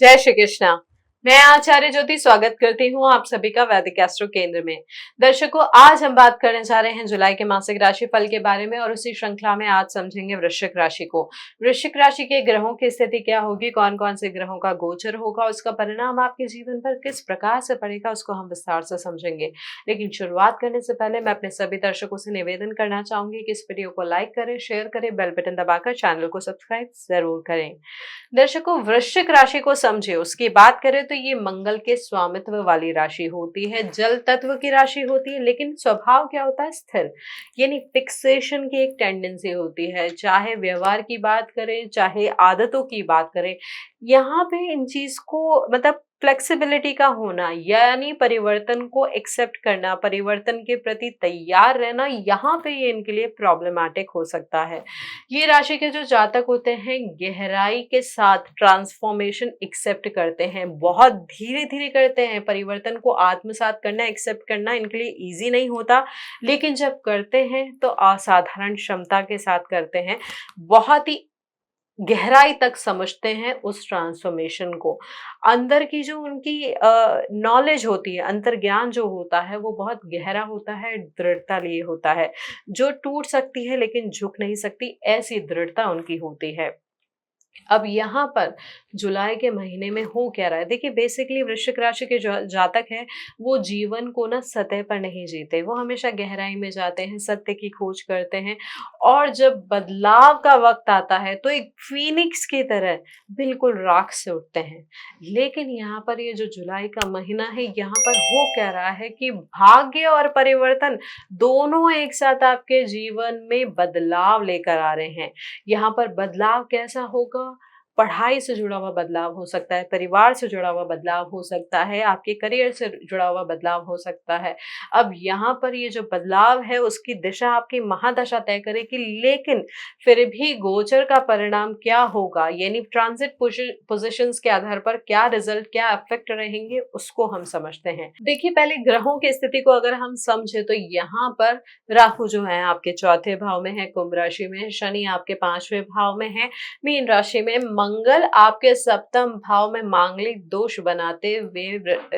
जय श्री कृष्णा। मैं आचार्य ज्योति स्वागत करती हूँ आप सभी का वैदिक एस्ट्रो केंद्र में। दर्शकों, आज हम बात करने जा रहे हैं जुलाई के मासिक राशि फल के बारे में और उसी श्रृंखला में आज समझेंगे वृश्चिक राशि को। वृश्चिक राशि के ग्रहों की स्थिति क्या होगी, कौन कौन से ग्रहों का गोचर होगा, उसका परिणाम आपके जीवन पर किस प्रकार से पड़ेगा, उसको हम विस्तार से समझेंगे। लेकिन शुरुआत करने से पहले मैं अपने सभी दर्शकों से निवेदन करना चाहूंगी कि इस वीडियो को लाइक करें, शेयर करें, बेल बटन दबाकर चैनल को सब्सक्राइब जरूर करें। दर्शकों, वृश्चिक राशि को समझे उसकी बात करें तो ये मंगल के स्वामित्व वाली राशि होती है, जल तत्व की राशि होती है, लेकिन स्वभाव क्या होता है? स्थिर, यानी फिक्सेशन की एक टेंडेंसी होती है। चाहे व्यवहार की बात करें, चाहे आदतों की बात करें, यहाँ पे इन चीज को मतलब फ्लेक्सिबिलिटी का होना, यानी परिवर्तन को एक्सेप्ट करना, परिवर्तन के प्रति तैयार रहना, यहाँ पे ये इनके लिए प्रॉब्लमैटिक हो सकता है। ये राशि के जो जातक होते हैं गहराई के साथ ट्रांसफॉर्मेशन एक्सेप्ट करते हैं, बहुत धीरे धीरे करते हैं। परिवर्तन को आत्मसात करना, एक्सेप्ट करना इनके लिए इजी नहीं होता, लेकिन जब करते हैं तो असाधारण क्षमता के साथ करते हैं। बहुत ही गहराई तक समझते हैं उस ट्रांसफॉर्मेशन को। अंदर की जो उनकी नॉलेज होती है, अंतर्ज्ञान जो होता है वो बहुत गहरा होता है, दृढ़ता लिए होता है। जो टूट सकती है लेकिन झुक नहीं सकती, ऐसी दृढ़ता उनकी होती है। अब यहाँ पर जुलाई के महीने में हो क्या रहा है, देखिए बेसिकली वृश्चिक राशि के जो जातक है वो जीवन को ना सतह पर नहीं जीते, वो हमेशा गहराई में जाते हैं, सत्य की खोज करते हैं। और जब बदलाव का वक्त आता है तो एक फीनिक्स की तरह बिल्कुल राख से उठते हैं। लेकिन यहाँ पर ये जो जुलाई का महीना है, यहाँ पर हो क्या रहा है कि भाग्य और परिवर्तन दोनों एक साथ आपके जीवन में बदलाव लेकर आ रहे हैं। यहाँ पर बदलाव कैसा होगा? पढ़ाई से जुड़ा हुआ बदलाव हो सकता है, परिवार से जुड़ा हुआ बदलाव हो सकता है, आपके करियर से जुड़ा हुआ बदलाव हो सकता है। अब यहाँ पर ये जो बदलाव है उसकी दिशा आपकी महादशा तय करेगी, लेकिन फिर भी गोचर का परिणाम क्या होगा, यानी ट्रांजिट पोजिशंस के आधार पर क्या रिजल्ट, क्या इफेक्ट रहेंगे, उसको हम समझते हैं। देखिए, पहले ग्रहों की स्थिति को अगर हम समझे तो यहाँ पर राहु जो है आपके चौथे भाव में है, कुंभ राशि में है, शनि आपके पांचवें भाव में है, मीन राशि में, मंगल आपके सप्तम भाव में मांगलिक दोष बनाते हुए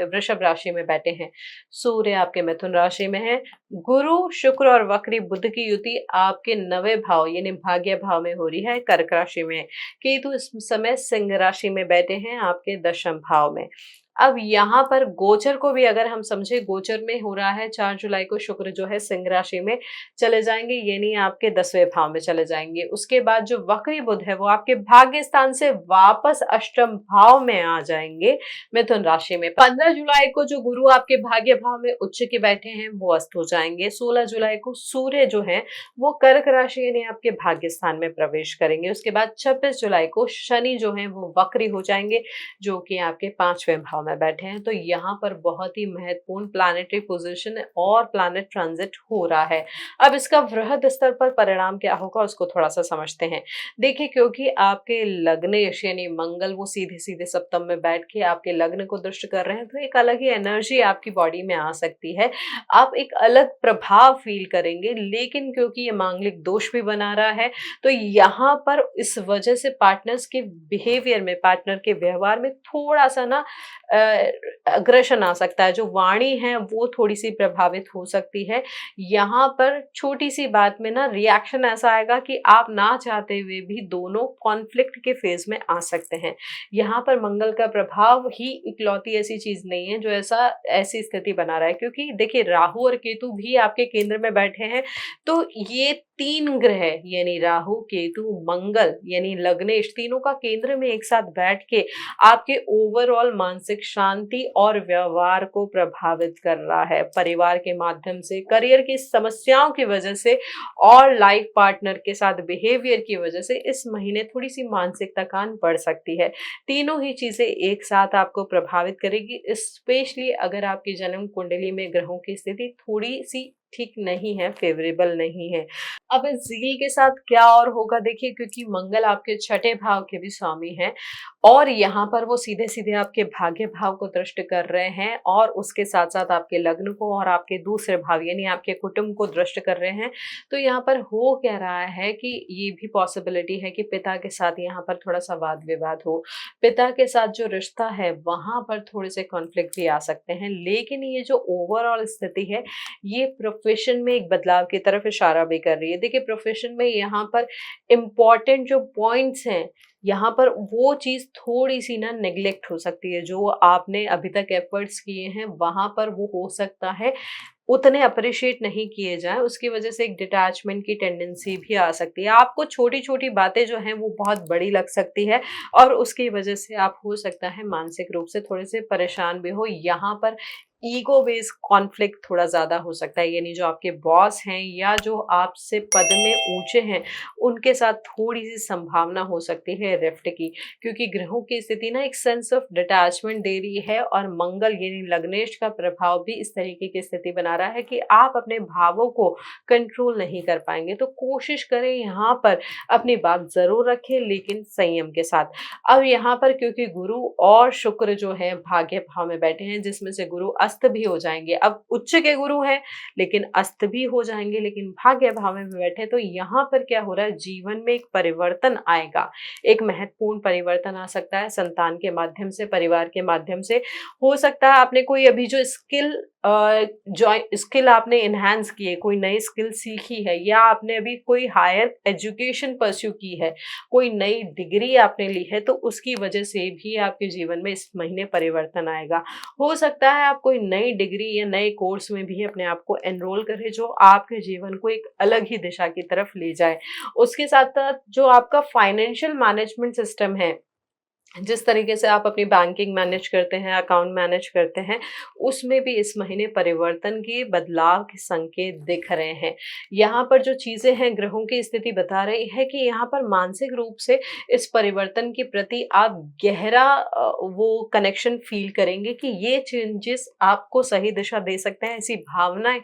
वृषभ राशि में बैठे हैं, सूर्य आपके मिथुन राशि में है, गुरु शुक्र और वक्री बुध की युति आपके नवे भाव यानी भाग्य भाव में हो रही है, कर्क राशि में। केतु इस समय सिंह राशि में बैठे हैं आपके दशम भाव में। अब यहाँ पर गोचर को भी अगर हम समझे, गोचर में हो रहा है 4 जुलाई को शुक्र जो है सिंह राशि में चले जाएंगे, यानी आपके 10वें भाव में चले जाएंगे। उसके बाद जो वक्री बुध है वो आपके भाग्य स्थान से वापस अष्टम भाव में आ जाएंगे, मिथुन राशि में। 15 जुलाई को जो गुरु आपके भाग्य भाव में उच्च के बैठे हैं वो अस्त हो जाएंगे। 16 जुलाई को सूर्य जो है वो कर्क राशि यानी आपके भाग्य स्थान में प्रवेश करेंगे। उसके बाद 26 जुलाई को शनि जो है वो वक्री हो जाएंगे, जो कि आपके 5वें भाव में बैठे हैं। तो यहाँ पर बहुत ही महत्वपूर्ण प्लैनेटरी पोजीशन और प्लैनेट ट्रांजिट हो रहा है। अब इसका वृहद स्तर पर परिणाम क्या होगा उसको थोड़ा सा समझते हैं। देखिए, क्योंकि आपके लग्नेश यानी मंगल वो सीधे सीधे सप्तम में बैठ के आपके लग्न को दृष्ट कर रहे हैं, तो एक अलग ही एनर्जी आपकी बॉडी में आ सकती है, आप एक अलग प्रभाव फील करेंगे। लेकिन क्योंकि ये मांगलिक दोष भी बना रहा है, तो यहाँ पर इस वजह से पार्टनर्स के बिहेवियर में, पार्टनर के व्यवहार में थोड़ा सा ना अग्रेशन आ सकता है। जो वाणी है वो थोड़ी सी प्रभावित हो सकती है। यहाँ पर छोटी सी बात में ना रिएक्शन ऐसा आएगा कि आप ना चाहते हुए भी दोनों कॉन्फ्लिक्ट के फेज में आ सकते हैं। यहाँ पर मंगल का प्रभाव ही इकलौती ऐसी चीज नहीं है जो ऐसी स्थिति बना रहा है, क्योंकि देखिए राहु और केतु भी आपके केंद्र में बैठे हैं। तो ये 3 ग्रह यानी राहु केतु मंगल यानी लग्नेश, तीनों का केंद्र में एक साथ बैठ के आपके ओवरऑल मानसिक शांति और व्यवहार को प्रभावित कर रहा है। परिवार के माध्यम से, करियर की समस्याओं की वजह से और लाइफ पार्टनर के साथ बिहेवियर की वजह से इस महीने थोड़ी सी मानसिक थकान बढ़ सकती है। तीनों ही चीजें एक साथ आपको प्रभावित करेगी, स्पेशली अगर आपकी जन्म कुंडली में ग्रहों की स्थिति थोड़ी सी ठीक नहीं है, फेवरेबल नहीं है। अब इस झील के साथ क्या और होगा, देखिए क्योंकि मंगल आपके छठे भाव के भी स्वामी हैं और यहाँ पर वो सीधे-सीधे आपके भाग्य भाव को दृष्ट कर रहे हैं और उसके साथ-साथ आपके लग्न को और आपके दूसरे भाव यानी आपके कुटुंब को दृष्ट कर रहे हैं। तो यहाँ पर हो क्या रहा है कि ये भी पॉसिबिलिटी है कि पिता के साथ यहाँ पर थोड़ा-सा वाद-विवाद हो। पिता के साथ जो रिश्ता है वहाँ पर थोड़े-से कॉन्फ्लिक्ट भी आ सकते हैं। लेकिन ये जो ओवरऑल स्थिति है, ये प्रोफ़ेशन में एक बदलाव की तरफ इशारा भी कर रही है। देखिए प्रोफ़ेशन में यहाँ पर इम्पोर्टेंट जो पॉइंट्स हैं, यहाँ पर वो चीज़ थोड़ी-सी ना नेग्लेक्ट हो सकती है, जो आपने अभी तक एफर्ट्स किए हैं, वहाँ पर वो हो सकता है उतने अप्रिशिएट नहीं किए जाएँ, उसकी वजह से एक डिटैचमेंट की टेंडेंसी भी आ सकती है। आपको छोटी-छोटी बातें जो हैं वो बहुत बड़ी लग सकती है और उसकी वजह से आप हो सकता है मानसिक रूप से थोड़े-से परेशान भी हो। यहाँ पर ईगो बेस्ड कॉन्फ्लिक्ट थोड़ा ज़्यादा हो सकता है, यानी जो आपके बॉस हैं या जो आपसे पद में ऊँचे हैं, उनके साथ थोड़ी-सी संभावना हो सकती है रिफ्ट की, क्योंकि ग्रहों की स्थिति ना एक सेंस ऑफ डिटैचमेंट दे रही है और मंगल यानी लग्नेश का प्रभाव भी इस तरीके की स्थिति बना रहा है कि आप अपने भावों को कंट्रोल नहीं कर पाएँगे। तो कोशिश करें यहाँ पर अपनी बात ज़रूर रखें लेकिन संयम के साथ। अब यहाँ पर क्योंकि गुरु और शुक्र जो है भाग्य भाव में बैठे हैं, जिसमें से गुरु अस्त भी हो जाएँगे। अब उच्च के गुरु हैं, लेकिन अस्त भी हो जाएँगे, लेकिन भाग्य भाव में भी बैठे, तो यहाँ पर क्या हो रहा है, जीवन में एक परिवर्तन आएगा। एक महत्वपूर्ण परिवर्तन आ सकता है संतान के माध्यम से, परिवार के माध्यम से। हो सकता है आपने कोई अभी जो स्किल आपने एनहांस की है, कोई नई स्किल सीखी है या आपने अभी कोई हायर एजुकेशन परस्यू की है, कोई नई डिग्री आपने ली है, तो उसकी वजह से भी आपके जीवन में इस महीने परिवर्तन आएगा। हो सकता है आप कोई नई डिग्री या नए कोर्स में भी अपने आप को एनरोल करें, जो आपके जीवन को एक अलग ही दिशा की तरफ ले जाए। उसके साथ-साथ जो आपका फाइनेंशियल मैनेजमेंट सिस्टम है, जिस तरीके से आप अपनी बैंकिंग मैनेज करते हैं, अकाउंट मैनेज करते हैं, उसमें भी इस महीने परिवर्तन की, बदलाव के संकेत दिख रहे हैं। यहाँ पर जो चीज़ें हैं, ग्रहों की स्थिति बता रही है कि यहाँ पर मानसिक रूप से इस परिवर्तन के प्रति आप गहरा वो कनेक्शन फ़ील करेंगे कि ये चेंजेस आपको सही दिशा दे सकते हैं, ऐसी भावनाएँ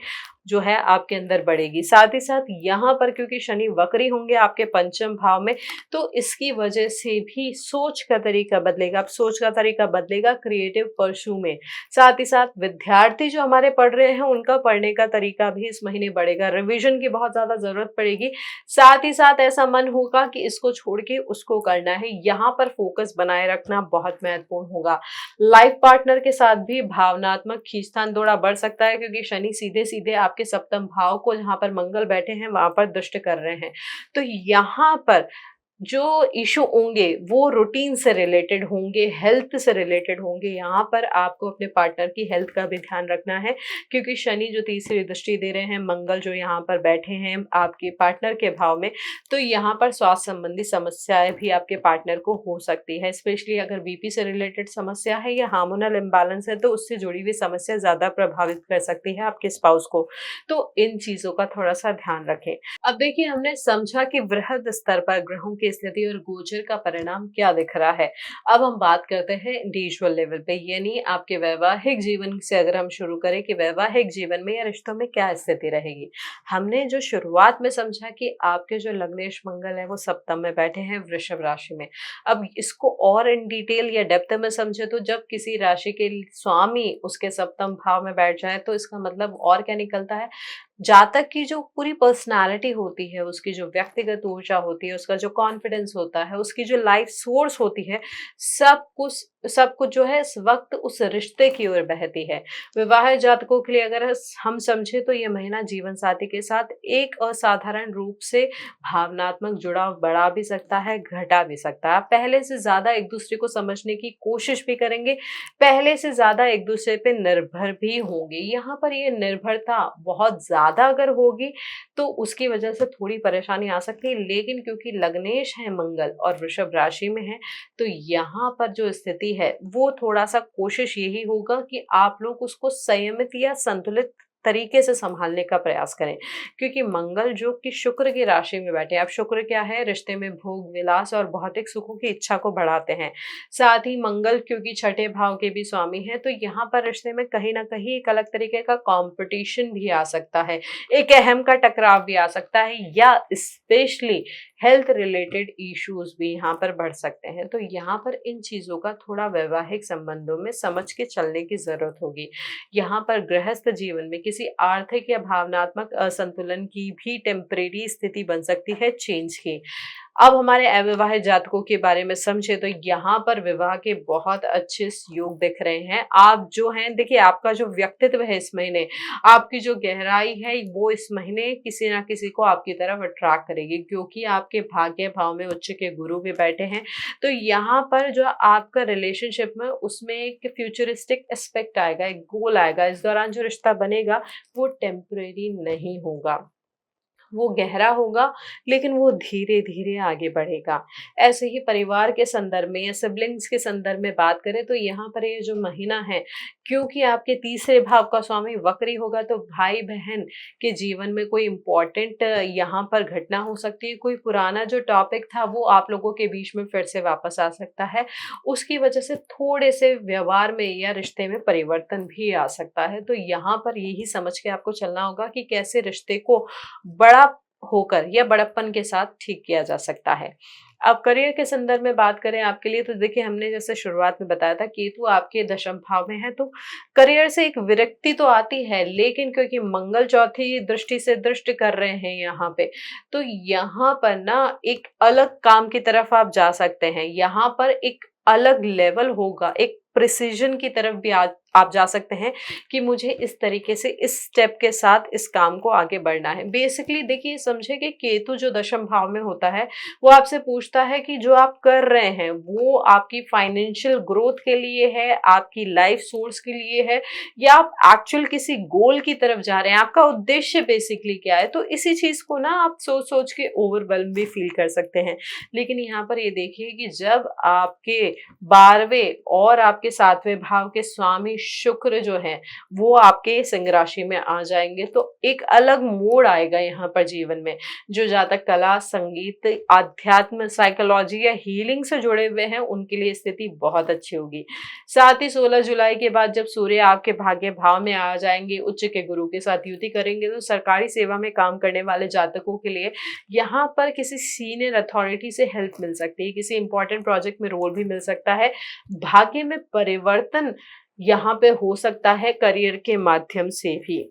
जो है आपके अंदर बढ़ेगी। साथ ही साथ यहाँ पर क्योंकि शनि वक्री होंगे आपके पंचम भाव में, तो इसकी वजह से भी सोच का तरीका बदलेगा। अब सोच का तरीका बदलेगा क्रिएटिव परस्यू में। साथ ही साथ विद्यार्थी जो हमारे पढ़ रहे हैं, उनका पढ़ने का तरीका भी इस महीने बढ़ेगा। रिविज़न की बहुत ज़्यादा ज़रूरत पड़ेगी। साथ ही साथ ऐसा मन होगा कि इसको छोड़ के उसको करना है। यहाँ पर फ़ोकस बनाए रखना बहुत महत्वपूर्ण होगा। लाइफ़ पार्टनर के साथ भी भावनात्मक खींचतान थोड़ा बढ़ सकता है, क्योंकि शनि सीधे-सीधे आपके सप्तम भाव को, जहाँ पर मंगल बैठे हैं, वहाँ पर दृष्ट कर रहे हैं। तो यहाँ पर जो इश्यू होंगे वो रूटीन से रिलेटेड होंगे, हेल्थ से रिलेटेड होंगे। यहाँ पर आपको अपने पार्टनर की हेल्थ का भी ध्यान रखना है, क्योंकि शनि जो तीसरी दृष्टि दे रहे हैं, मंगल जो यहाँ पर बैठे हैं आपके पार्टनर के भाव में, तो यहाँ पर स्वास्थ्य संबंधी समस्याएं भी आपके पार्टनर को हो सकती है। स्पेशली अगर बीपी से रिलेटेड समस्या है या हार्मोनल इम्बैलेंस है, तो उससे जुड़ी हुई समस्या ज़्यादा प्रभावित कर सकती है आपके स्पाउस को। तो इन चीज़ों का थोड़ा सा ध्यान रखें। अब देखिए, हमने समझा कि वृहद स्तर पर ग्रहों की स्थिति और गोचर का परिणाम क्या दिख रहा है। अब हम बात करते हैं इंडिविजुअल लेवल पे, यानी आपके वैवाहिक जीवन से अगर हम शुरू करें कि वैवाहिक जीवन में या रिश्तों में क्या स्थिति रहेगी। हमने जो शुरुआत में समझा कि आपके जो लग्नेश मंगल है वो सप्तम में बैठे हैं वृषभ राशि में। अब इसको और इन डिटेल या डेप्थ में समझे तो जब किसी राशि के स्वामी उसके सप्तम भाव में बैठ जाए, तो इसका मतलब और क्या निकलता है, जातक की जो पूरी पर्सनालिटी होती है, उसकी जो व्यक्तिगत ऊर्जा होती है, उसका जो कॉन्फिडेंस होता है, उसकी जो लाइफ सोर्स होती है, सब कुछ जो है इस वक्त उस रिश्ते की ओर बहती है। विवाहित जातकों के लिए अगर हम समझे तो ये महीना जीवन साथी के साथ एक असाधारण रूप से भावनात्मक जुड़ाव बढ़ा भी सकता है, घटा भी सकता है। आप पहले से ज्यादा एक दूसरे को समझने की कोशिश भी करेंगे, पहले से ज्यादा एक दूसरे पे निर्भर भी होंगे। यहाँ पर ये निर्भरता बहुत ज्यादा अगर होगी तो उसकी वजह से थोड़ी परेशानी आ सकती है, लेकिन क्योंकि लग्नेश है मंगल और वृषभ राशि में है, तो यहाँ पर जो स्थिति है वो थोड़ा सा कोशिश यही होगा कि आप लोग उसको संयमित या संतुलित तरीके से संभालने का प्रयास करें, क्योंकि मंगल जो कि शुक्र की राशि में बैठे हैं। अब शुक्र क्या है, रिश्ते में भोग विलास और भौतिक सुखों की इच्छा को बढ़ाते हैं। साथ ही मंगल क्योंकि छठे भाव के भी स्वामी हैं, तो यहाँ पर रिश्ते में कहीं ना कहीं एक अलग तरीके का कंपटीशन भी आ सकता है, एक अहम का टकराव भी आ सकता है, या स्पेशली हेल्थ रिलेटेड इश्यूज भी यहाँ पर बढ़ सकते हैं। तो यहाँ पर इन चीजों का थोड़ा वैवाहिक संबंधों में समझ के चलने की जरूरत होगी। यहाँ पर गृहस्थ जीवन में किसी आर्थिक या भावनात्मक असंतुलन की भी टेम्परेरी स्थिति बन सकती है, चेंज की। अब हमारे अविवाहित जातकों के बारे में समझे तो यहाँ पर विवाह के बहुत अच्छे योग दिख रहे हैं। आप जो हैं, देखिए आपका जो व्यक्तित्व है इस महीने, आपकी जो गहराई है वो इस महीने किसी ना किसी को आपकी तरफ अट्रैक्ट करेगी, क्योंकि आपके भाग्य भाव में उच्च के गुरु भी बैठे हैं। तो यहाँ पर जो आपका रिलेशनशिप में उसमें एक फ्यूचरिस्टिक एस्पेक्ट आएगा, एक गोल आएगा। इस दौरान जो रिश्ता बनेगा वो टेम्परेरी नहीं होगा, वो गहरा होगा, लेकिन वो धीरे धीरे आगे बढ़ेगा। ऐसे ही परिवार के संदर्भ में या सिबलिंग्स के संदर्भ में बात करें तो यहाँ पर ये जो महीना है, क्योंकि आपके तीसरे भाव का स्वामी वक्री होगा, तो भाई बहन के जीवन में कोई इम्पोर्टेंट यहाँ पर घटना हो सकती है। कोई पुराना जो टॉपिक था वो आप लोगों के बीच में फिर से वापस आ सकता है। उसकी वजह से थोड़े से व्यवहार में या रिश्ते में परिवर्तन भी आ सकता है। तो यहाँ पर यही समझ के आपको चलना होगा कि कैसे रिश्ते को बड़ा होकर या बड़प्पन के साथ ठीक किया जा सकता है। अब करियर के संदर्भ में बात करें आपके लिए, तो देखिए हमने जैसे शुरुआत में बताया था, केतु आपके दशम भाव में है, तो करियर से एक विरक्ति तो आती है, लेकिन क्योंकि मंगल चौथी दृष्टि से दृष्टि कर रहे हैं यहाँ पे, तो यहाँ पर ना एक अलग काम की तरफ आप जा सकते हैं। यहाँ पर एक अलग लेवल होगा, एक प्रिसीजन की तरफ भी आप जा सकते हैं कि मुझे इस तरीके से इस स्टेप के साथ इस काम को आगे बढ़ना है। बेसिकली देखिए, समझे कि केतु जो दशम भाव में होता है वो आपसे पूछता है कि जो आप कर रहे हैं वो आपकी फाइनेंशियल ग्रोथ के लिए है, आपकी लाइफ सोर्स के लिए है, या आप एक्चुअल किसी गोल की तरफ जा रहे हैं, आपका उद्देश्य बेसिकली क्या है। तो इसी चीज को ना आप सोच सोच के ओवरवेल्म भी फील कर सकते हैं। लेकिन यहाँ पर ये देखिए कि जब आपके 12वें और आपके 7वें भाव के स्वामी शुक्र जो है वो आपके सिंह राशि में आ जाएंगे, तो एक अलग मोड़ आएगा यहाँ पर जीवन में। जो जातक कला, संगीत, आध्यात्म, साइकोलॉजी या हीलिंग से जुड़े हुए हैं उनके लिए स्थिति बहुत अच्छी होगी। साथ ही 16 जुलाई के बाद जब सूर्य आपके भाग्य भाव में आ जाएंगे, उच्च के गुरु के साथ युति करेंगे, तो सरकारी सेवा में काम करने वाले जातकों के लिए यहाँ पर किसी सीनियर अथॉरिटी से हेल्प मिल सकती है, किसी इंपॉर्टेंट प्रोजेक्ट में रोल भी मिल सकता है। भाग्य में परिवर्तन यहाँ पे हो सकता है करियर के माध्यम से भी।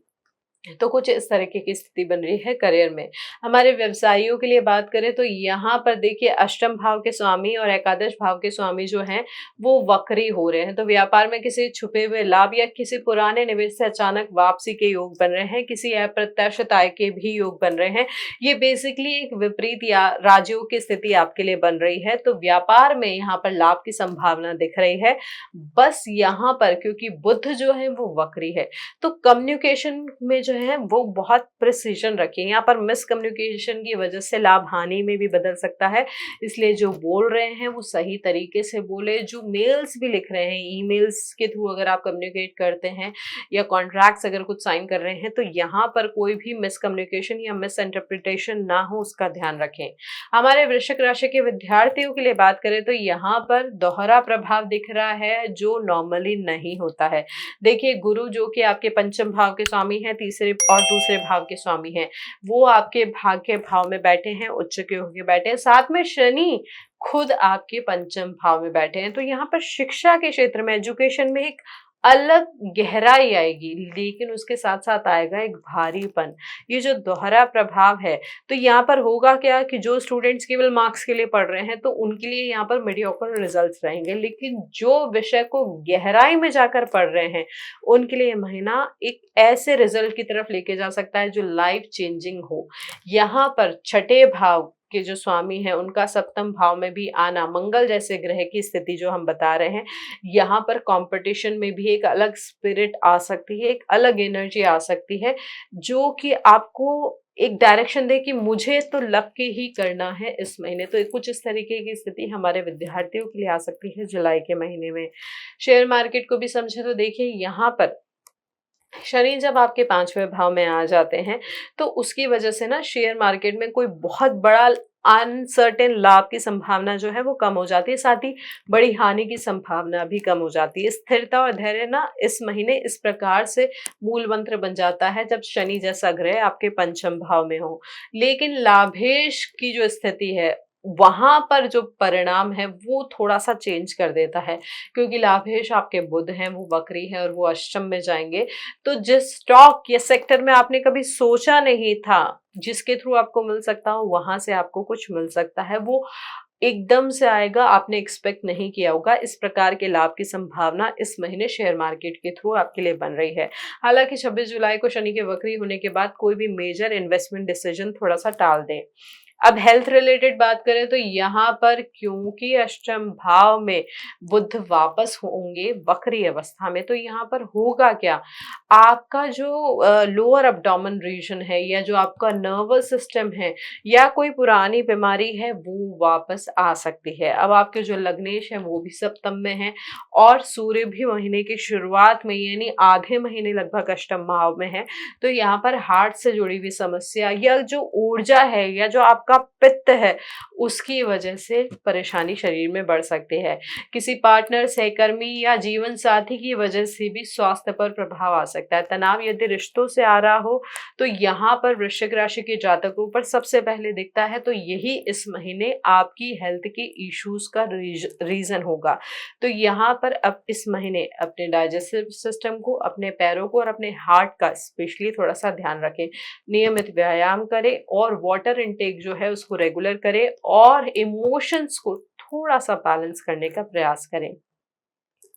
तो कुछ इस तरीके की स्थिति बन रही है करियर में। हमारे व्यवसायियों के लिए बात करें तो यहाँ पर देखिए अष्टम भाव के स्वामी और एकादश भाव के स्वामी जो हैं वो वक्री हो रहे हैं, तो व्यापार में किसी छुपे हुए लाभ या किसी पुराने निवेश से अचानक वापसी के योग बन रहे हैं, किसी अप्रत्याशित आय के भी योग बन रहे हैं। ये बेसिकली एक विपरीत या राजयोग की स्थिति आपके लिए बन रही है। तो व्यापार में यहाँ पर लाभ की संभावना दिख रही है। बस यहाँ पर क्योंकि बुध जो है वो वक्री है, तो कम्युनिकेशन में जो है वो बहुत प्रिसीजन रखिए। यहाँ पर मिसकम्युनिकेशन की वजह से लाभ हानि में भी बदल सकता है, इसलिए जो बोल रहे हैं वो सही तरीके से बोले। जो मेल्स भी लिख रहे हैं, ईमेल्स के थ्रू अगर आप कम्युनिकेट करते हैं या कॉन्ट्रैक्ट्स अगर कुछ साइन कर रहे हैं, तो यहाँ पर कोई भी मिसकम्युनिकेशन या मिस इंटरप्रिटेशन ना हो, उसका ध्यान रखें। हमारे वृश्चिक राशि के विद्यार्थियों के लिए बात करें तो यहाँ पर दोहरा प्रभाव दिख रहा है जो नॉर्मली नहीं होता है। देखिए गुरु जो कि आपके पंचम भाव के स्वामी हैं, तीसरे और दूसरे भाव के स्वामी हैं, वो आपके भाग्य भाव में बैठे हैं, उच्च के होके बैठे हैं। साथ में शनि खुद आपके पंचम भाव में बैठे हैं। तो यहाँ पर शिक्षा के क्षेत्र में, एजुकेशन में एक अलग गहराई आएगी, लेकिन उसके साथ साथ आएगा एक भारीपन। ये जो दोहरा प्रभाव है, तो यहाँ पर होगा क्या कि जो स्टूडेंट्स केवल मार्क्स के लिए पढ़ रहे हैं तो उनके लिए यहाँ पर मीडियोकर रिजल्ट्स रहेंगे, लेकिन जो विषय को गहराई में जाकर पढ़ रहे हैं उनके लिए महीना एक ऐसे रिजल्ट की तरफ लेके जा सकता है जो लाइफ चेंजिंग हो। यहाँ पर छठे भाव के जो स्वामी हैं उनका सप्तम भाव में भी आना, मंगल जैसे ग्रह की स्थिति जो हम बता रहे हैं, यहाँ पर कंपटीशन में भी एक अलग स्पिरिट आ सकती है, एक अलग एनर्जी आ सकती है जो कि आपको एक डायरेक्शन दे कि मुझे तो लग के ही करना है इस महीने। तो कुछ इस तरीके की स्थिति हमारे विद्यार्थियों के लिए आ सकती है जुलाई के महीने में। शेयर मार्केट को भी समझे तो देखिए यहाँ पर शनि जब आपके 5वें भाव में आ जाते हैं, तो उसकी वजह से ना शेयर मार्केट में कोई बहुत बड़ा अनसर्टेन लाभ की संभावना जो है वो कम हो जाती है, साथ ही बड़ी हानि की संभावना भी कम हो जाती है। स्थिरता और धैर्य ना इस महीने इस प्रकार से मूल मंत्र बन जाता है जब शनि जैसा ग्रह आपके पंचम भाव में हो। लेकिन लाभेश की जो स्थिति है, वहां पर जो परिणाम है वो थोड़ा सा चेंज कर देता है, क्योंकि लाभेश आपके बुध हैं, वो वक्री है और वो अष्टम में जाएंगे। तो जिस स्टॉक या सेक्टर में आपने कभी सोचा नहीं था, जिसके थ्रू आपको मिल सकता हो, वहां से आपको कुछ मिल सकता है, वो एकदम से आएगा, आपने एक्सपेक्ट नहीं किया होगा। इस प्रकार के लाभ की संभावना इस महीने शेयर मार्केट के थ्रू आपके लिए बन रही है। हालांकि 26 जुलाई को शनि के वक्री होने के बाद कोई भी मेजर इन्वेस्टमेंट डिसीजन थोड़ा सा टाल दें। अब हेल्थ रिलेटेड बात करें तो यहाँ पर क्योंकि अष्टम भाव में बुध वापस होंगे वक्री अवस्था में, तो यहाँ पर होगा क्या, आपका जो लोअर अब्डोमेन रीजन है या जो आपका नर्वस सिस्टम है या कोई पुरानी बीमारी है वो वापस आ सकती है। अब आपके जो लग्नेश है वो भी सप्तम में है और सूर्य भी महीने की शुरुआत में यानी आधे महीने लगभग अष्टम भाव में है। तो यहाँ पर हार्ट से जुड़ी हुई समस्या या जो ऊर्जा है या जो आपका पित्त है, उसकी वजह से परेशानी शरीर में बढ़ सकती है। किसी पार्टनर, सहकर्मी या जीवन साथी की वजह से भी स्वास्थ्य पर प्रभाव आ सकता है। तनाव यदि रिश्तों से आ रहा हो तो यहाँ पर वृश्चिक राशि के जातकों पर सबसे पहले दिखता है, तो यही इस महीने आपकी हेल्थ के इश्यूज का रीजन होगा। तो यहाँ पर अब इस महीने अपने डाइजेस्टिव सिस्टम को, अपने पैरों को और अपने हार्ट का स्पेशली थोड़ा सा ध्यान रखें। नियमित व्यायाम करें और वाटर इनटेक जो है उसको रेगुलर करें और इमोशंस को थोड़ा सा बैलेंस करने का प्रयास करें।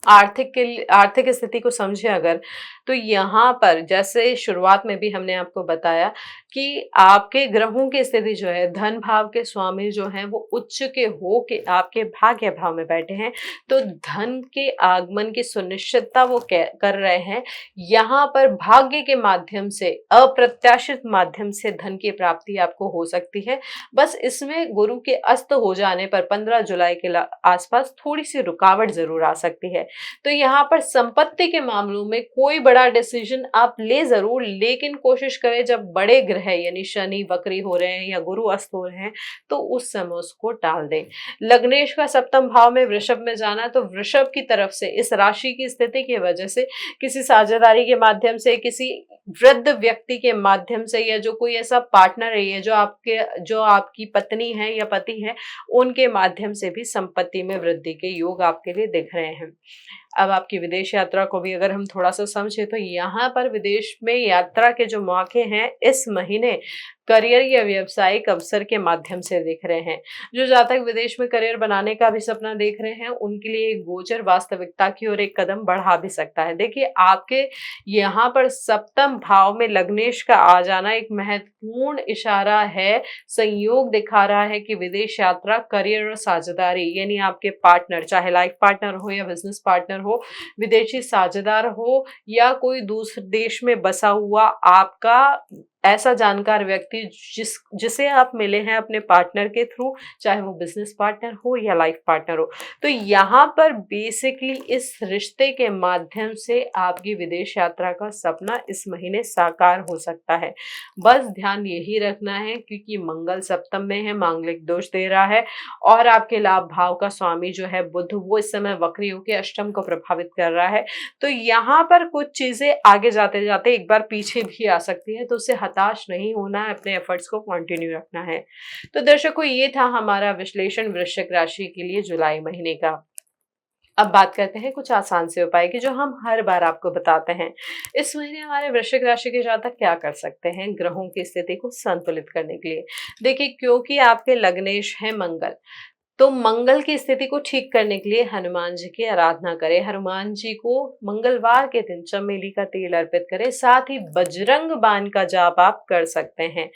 आर्थिक स्थिति को समझे अगर, तो यहाँ पर जैसे शुरुआत में भी हमने आपको बताया कि आपके ग्रहों की स्थिति जो है, धन भाव के स्वामी जो हैं वो उच्च के हो के आपके भाग्य भाव में बैठे हैं, तो धन के आगमन की सुनिश्चितता वो कर रहे हैं। यहाँ पर भाग्य के माध्यम से, अप्रत्याशित माध्यम से धन की प्राप्ति आपको हो सकती है। बस इसमें गुरु के अस्त हो जाने पर 15 जुलाई के आसपास थोड़ी सी रुकावट जरूर आ सकती है। तो यहाँ पर संपत्ति के मामलों में कोई बड़ा डिसीजन आप ले जरूर, लेकिन कोशिश करें जब बड़े ग्रह यानी शनि वक्री हो रहे हैं या गुरु अस्त हो रहे हैं तो उस समय उसको टाल दें। लग्नेश का सप्तम भाव में वृषभ में जाना, तो वृषभ की तरफ से इस राशि की स्थिति की वजह से किसी साझेदारी के माध्यम से, किसी वृद्ध व्यक्ति के माध्यम से या जो कोई ऐसा पार्टनर है या जो आपकी पत्नी है या पति है, उनके माध्यम से भी संपत्ति में वृद्धि के योग आपके लिए दिख रहे हैं। अब आपकी विदेश यात्रा को भी अगर हम थोड़ा सा समझे तो यहाँ पर विदेश में यात्रा के जो मौके हैं इस महीने करियर या व्यवसायिक अवसर के माध्यम से दिख रहे हैं। जो जातक विदेश में करियर बनाने का भी सपना देख रहे हैं उनके लिए एक गोचर वास्तविकता की ओर एक कदम बढ़ा भी सकता है। देखिए, आपके यहाँ पर सप्तम भाव में लग्नेश का आ जाना एक महत्वपूर्ण इशारा है, संयोग दिखा रहा है कि विदेश यात्रा, करियर और साझेदारी यानी आपके पार्टनर, चाहे लाइफ पार्टनर हो या बिजनेस पार्टनर हो, विदेशी साझेदार हो या कोई दूसरे देश में बसा हुआ आपका ऐसा जानकार व्यक्ति जिसे आप मिले हैं अपने पार्टनर के थ्रू, चाहे वो बिजनेस पार्टनर हो या लाइफ पार्टनर हो, तो यहाँ पर बेसिकली इस रिश्ते के माध्यम से आपकी विदेश यात्रा का सपना इस महीने साकार हो सकता है। बस ध्यान यही रखना है क्योंकि मंगल सप्तम में है, मांगलिक दोष दे रहा है और आपके लाभ भाव का स्वामी जो है बुध, वो इस समय वक्री होकर अष्टम को प्रभावित कर रहा है। तो यहाँ पर कुछ चीजें आगे जाते जाते एक बार पीछे भी आ सकती है, तो उससे हताश नहीं होना है, अपने एफर्ट्स को कंटिन्यू रखना है। तो दर्शकों, ये था हमारा विश्लेषण वृश्चिक राशि के लिए जुलाई महीने का। अब बात करते हैं कुछ आसान से उपाय की जो हम हर बार आपको बताते हैं। इस महीने हमारे वृश्चिक राशि के जातक क्या कर सकते हैं ग्रहों की स्थिति को संतुलित करने के लिए। देखिए, क्योंकि आपके लग्नेश है मंगल, तो मंगल की स्थिति को ठीक करने के लिए हनुमान जी की आराधना करें। हनुमान जी को मंगलवार के दिन चमेली का तेल अर्पित करें, साथ ही बजरंग बाण का जाप आप कर सकते हैं।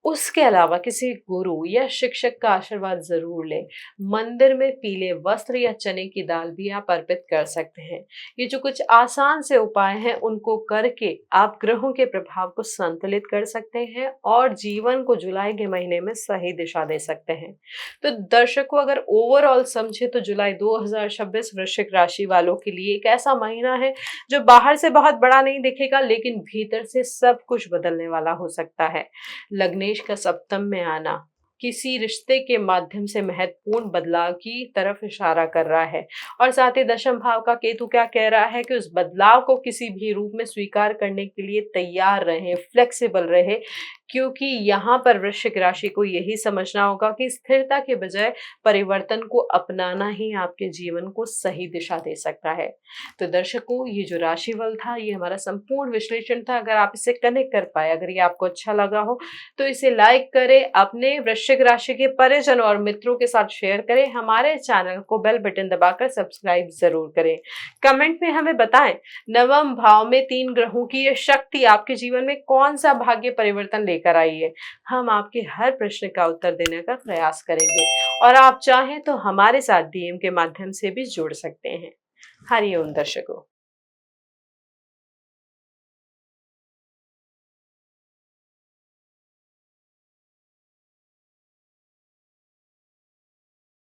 उसके अलावा किसी गुरु या शिक्षक का आशीर्वाद जरूर लें। मंदिर में पीले वस्त्र या चने की दाल भी आप अर्पित कर सकते हैं। ये जो कुछ आसान से उपाय हैं उनको करके आप ग्रहों के प्रभाव को संतुलित कर सकते हैं और जीवन को जुलाई के महीने में सही दिशा दे सकते हैं। तो दर्शकों, अगर ओवरऑल समझे तो जुलाई 2026 वृश्चिक राशि वालों के लिए एक ऐसा महीना है जो बाहर से बहुत बड़ा नहीं दिखेगा, लेकिन भीतर से सब कुछ बदलने वाला हो सकता है। लग्नेश का सप्तम में आना किसी रिश्ते के माध्यम से महत्वपूर्ण बदलाव की तरफ इशारा कर रहा है, और साथ ही दशम भाव का केतु क्या कह रहा है कि उस बदलाव को किसी भी रूप में स्वीकार करने के लिए तैयार रहें, फ्लेक्सिबल रहे, क्योंकि यहाँ पर वृश्चिक राशि को यही समझना होगा कि स्थिरता के बजाय परिवर्तन को अपनाना ही आपके जीवन को सही दिशा दे सकता है। तो दर्शकों, ये जो राशिफल था ये हमारा संपूर्ण विश्लेषण था। अगर आप इसे कनेक्ट कर पाए, अगर ये आपको अच्छा लगा हो तो इसे लाइक करें, अपने वृश्चिक राशि के परिजनों और मित्रों के साथ शेयर करें, हमारे चैनल को बेल बटन दबाकर सब्सक्राइब जरूर करें। कमेंट में हमें बताएं, नवम भाव में 3 ग्रहों की ये शक्ति आपके जीवन में कौन सा भाग्य परिवर्तन लेकर आई है। हम आपके हर प्रश्न का उत्तर देने का प्रयास करेंगे, और आप चाहें तो हमारे साथ डीएम के माध्यम से भी जुड़ सकते हैं। हरिओम दर्शकों।